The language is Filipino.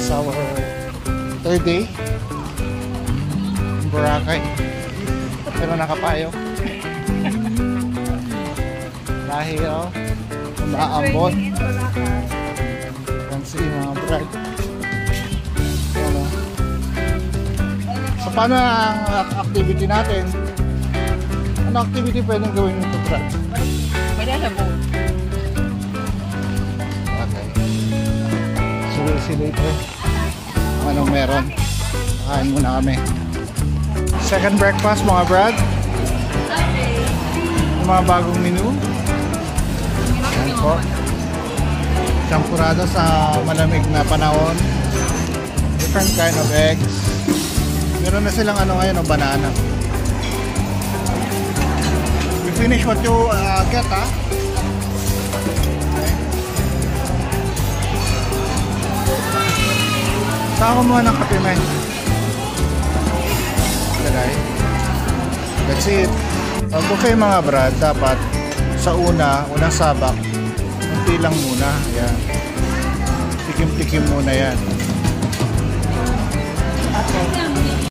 is our third day in Boracay. Pero nakapayo. Dahil umaambon. Yan si mga brad. Ano? So paano ang activity natin? Ano activity pwedeng gawin nito, brad? Pwede sa boat. Okay. So we'll see later anong meron. Kain muna kami. Second breakfast mga brad. Mga bagong menu. Yan po. Champurado sa malamig na panahon. Different kind of eggs. Meron na silang ano ngayon, banana. You finish what you get, ha? Okay. Saan ko muna ng kape, men? That's it. Pag buffet mga brad, dapat sa unang sabak, unti lang muna. Ayan. Tikim-tikim muna yan.